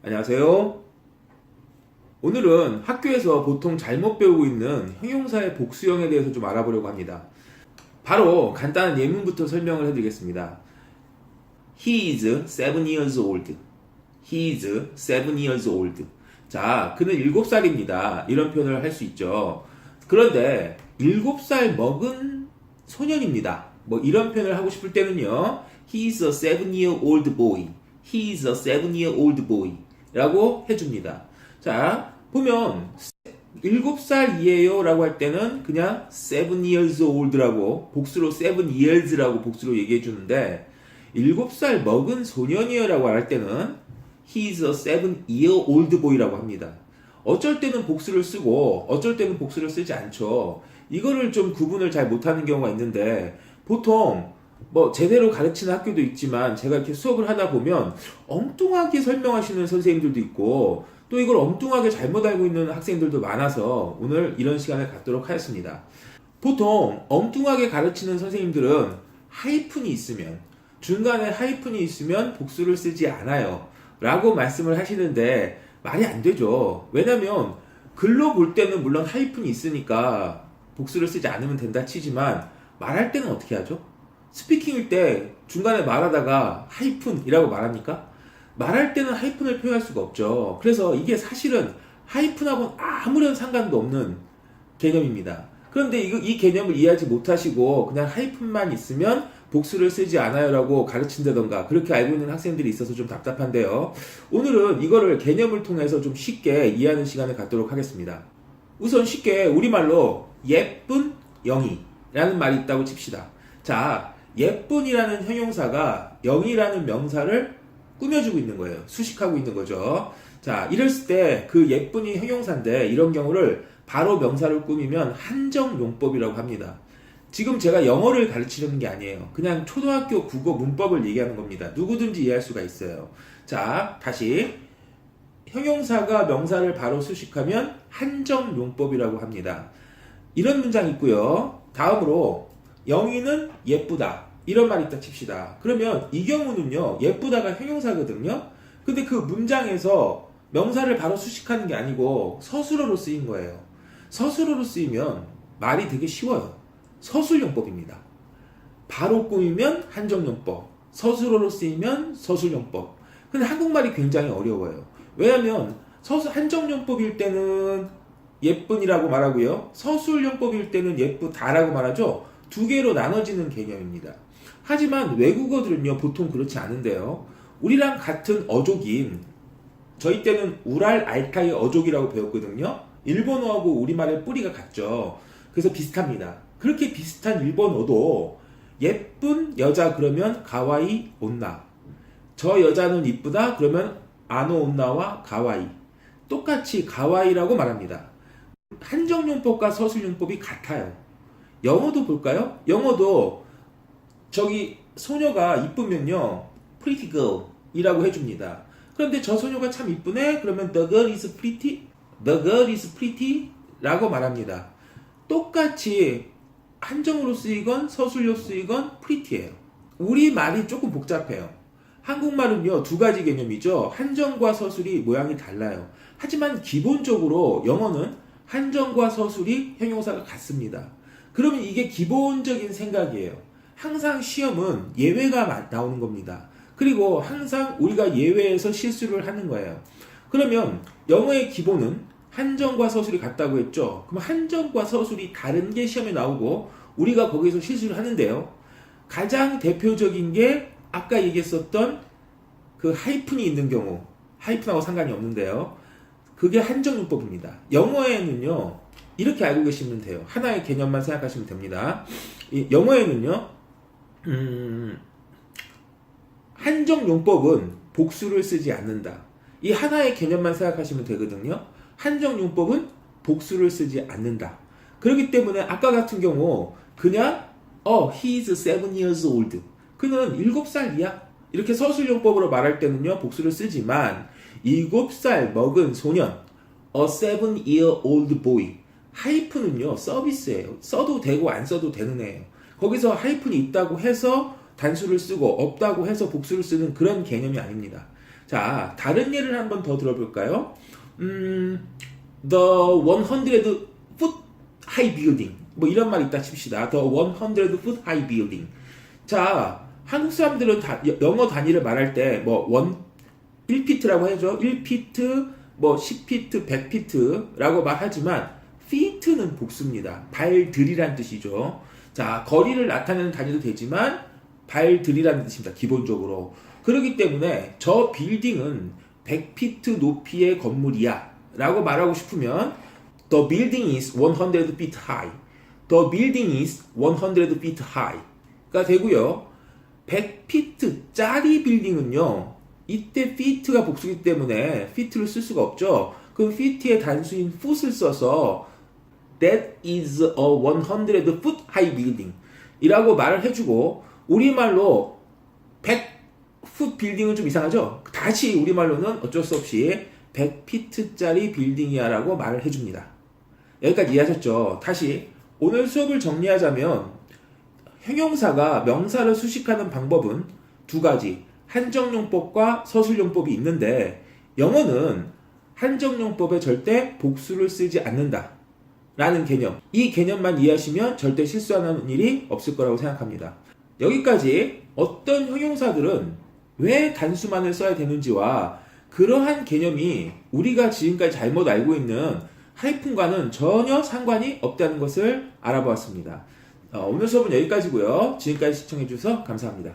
안녕하세요. 오늘은 학교에서 보통 잘못 배우고 있는 형용사의 복수형에 대해서 좀 알아보려고 합니다. 바로 간단한 예문부터 설명을 해드리겠습니다. He is 7 years old. He is 7 years old. 자, 그는 7살입니다. 이런 표현을 할 수 있죠. 그런데 7살 먹은 소년입니다. 뭐 이런 표현을 하고 싶을 때는요. He is a 7-year-old boy. He is a 7-year-old boy. 라고 해줍니다. 자, 보면 7살이에요 라고 할 때는 그냥 7 years old라고 복수로 7 years라고 복수로 얘기해 주는데 7살 먹은 소년이에요 라고 할 때는 he is a 7-year-old boy라고 합니다. 어쩔 때는 복수를 쓰고 어쩔 때는 복수를 쓰지 않죠. 이거를 좀 구분을 잘 못하는 경우가 있는데 보통 뭐 제대로 가르치는 학교도 있지만 제가 이렇게 수업을 하다 보면 엉뚱하게 설명하시는 선생님들도 있고 또 이걸 엉뚱하게 잘못 알고 있는 학생들도 많아서 오늘 이런 시간을 갖도록 하였습니다. 보통 엉뚱하게 가르치는 선생님들은 하이픈이 있으면 중간에 하이픈이 있으면 복수를 쓰지 않아요 라고 말씀을 하시는데 말이 안 되죠. 왜냐면 글로 볼 때는 물론 하이픈이 있으니까 복수를 쓰지 않으면 된다 치지만 말할 때는 어떻게 하죠? 스피킹일 때 중간에 말하다가 하이픈이라고 말합니까? 말할 때는 하이픈을 표현할 수가 없죠. 그래서 이게 사실은 하이픈하고는 아무런 상관도 없는 개념입니다. 그런데 이 개념을 이해하지 못하시고 그냥 하이픈만 있으면 복수를 쓰지 않아요라고 가르친다던가 그렇게 알고 있는 학생들이 있어서 좀 답답한데요. 오늘은 이거를 개념을 통해서 좀 쉽게 이해하는 시간을 갖도록 하겠습니다. 우선 쉽게 우리말로 예쁜 영희라는 말이 있다고 칩시다. 자, 예쁜이라는 형용사가 영이라는 명사를 꾸며주고 있는 거예요. 수식하고 있는 거죠. 자, 이랬을 때 그 예쁜이 형용사인데 이런 경우를 바로 명사를 꾸미면 한정용법이라고 합니다. 지금 제가 영어를 가르치려는 게 아니에요. 그냥 초등학교 국어 문법을 얘기하는 겁니다. 누구든지 이해할 수가 있어요. 자, 다시 형용사가 명사를 바로 수식하면 한정용법이라고 합니다. 이런 문장이 있고요. 다음으로 영희는 예쁘다. 이런 말이 있다 칩시다. 그러면 이 경우는요. 예쁘다가 형용사거든요. 근데 그 문장에서 명사를 바로 수식하는 게 아니고 서술어로 쓰인 거예요. 서술어로 쓰이면 말이 되게 쉬워요. 서술용법입니다. 바로 꾸미면 한정용법. 서술어로 쓰이면 서술용법. 근데 한국말이 굉장히 어려워요. 왜냐하면 한정용법일 때는 예쁜이라고 말하고요. 서술용법일 때는 예쁘다라고 말하죠. 두 개로 나눠지는 개념입니다. 하지만 외국어들은요 보통 그렇지 않은데요. 우리랑 같은 어족인 저희 때는 우랄 알타이 어족이라고 배웠거든요. 일본어하고 우리말의 뿌리가 같죠. 그래서 비슷합니다. 그렇게 비슷한 일본어도 예쁜 여자 그러면 가와이 온나, 저 여자는 이쁘다 그러면 아노 온나와 가와이, 똑같이 가와이라고 말합니다. 한정용법과 서술용법이 같아요. 영어도 볼까요? 영어도 저기 소녀가 이쁘면요 pretty girl 이라고 해줍니다. 그런데 저 소녀가 참 이쁘네? 그러면 the girl is pretty? the girl is pretty? 라고 말합니다. 똑같이 한정으로 쓰이건 서술로 쓰이건 pretty예요. 우리 말이 조금 복잡해요. 한국말은요 두 가지 개념이죠. 한정과 서술이 모양이 달라요. 하지만 기본적으로 영어는 한정과 서술이 형용사가 같습니다. 그러면 이게 기본적인 생각이에요. 항상 시험은 예외가 나오는 겁니다. 그리고 항상 우리가 예외에서 실수를 하는 거예요. 그러면 영어의 기본은 한정과 서술이 같다고 했죠. 그럼 한정과 서술이 다른 게 시험에 나오고 우리가 거기서 실수를 하는데요. 가장 대표적인 게 아까 얘기했었던 그 하이픈이 있는 경우, 하이픈하고 상관이 없는데요. 그게 한정용법입니다. 영어에는요. 이렇게 알고 계시면 돼요. 하나의 개념만 생각하시면 됩니다. 영어에는요. 한정용법은 복수를 쓰지 않는다. 이 하나의 개념만 생각하시면 되거든요. 한정용법은 복수를 쓰지 않는다. 그렇기 때문에 아까 같은 경우 그냥 he is 7 years old. 그는 7살이야. 이렇게 서술용법으로 말할 때는요. 복수를 쓰지만 7살 먹은 소년 a 7-year-old boy. 하이픈은요. 서비스예요. 써도 되고 안 써도 되는 애예요. 거기서 하이픈이 있다고 해서 단수를 쓰고 없다고 해서 복수를 쓰는 그런 개념이 아닙니다. 자, 다른 예를 한번 더 들어볼까요? The 100 foot high building. 뭐 이런 말 있다 칩시다. The 100 foot high building. 자, 한국 사람들은 영어 단위를 말할 때 뭐 1피트라고 하죠. 1피트, 뭐 10피트, 100피트라고 말하지만 feet는 복수입니다. 발들이란 뜻이죠. 자, 거리를 나타내는 단위도 되지만 발들이라는 뜻입니다. 기본적으로. 그렇기 때문에 저 빌딩은 100피트 높이의 건물이야 라고 말하고 싶으면 The building is 100 feet high. The building is 100 feet high 가 되고요. 100피트짜리 빌딩은요. 이때 feet가 복수이기 때문에 feet를 쓸 수가 없죠. 그럼 feet의 단수인 foot을 써서 That is a 100 foot high building 이라고 말을 해주고 우리말로 100foot 빌딩은 좀 이상하죠? 다시 우리말로는 어쩔 수 없이 100피트짜리 빌딩이야 라고 말을 해줍니다. 여기까지 이해하셨죠? 다시 오늘 수업을 정리하자면 형용사가 명사를 수식하는 방법은 두 가지 한정용법과 서술용법이 있는데 영어는 한정용법에 절대 복수를 쓰지 않는다 라는 개념, 이 개념만 이해하시면 절대 실수하는 일이 없을 거라고 생각합니다. 여기까지 어떤 형용사들은 왜 단수만을 써야 되는지와 그러한 개념이 우리가 지금까지 잘못 알고 있는 하이픈과는 전혀 상관이 없다는 것을 알아보았습니다. 오늘 수업은 여기까지고요. 지금까지 시청해주셔서 감사합니다.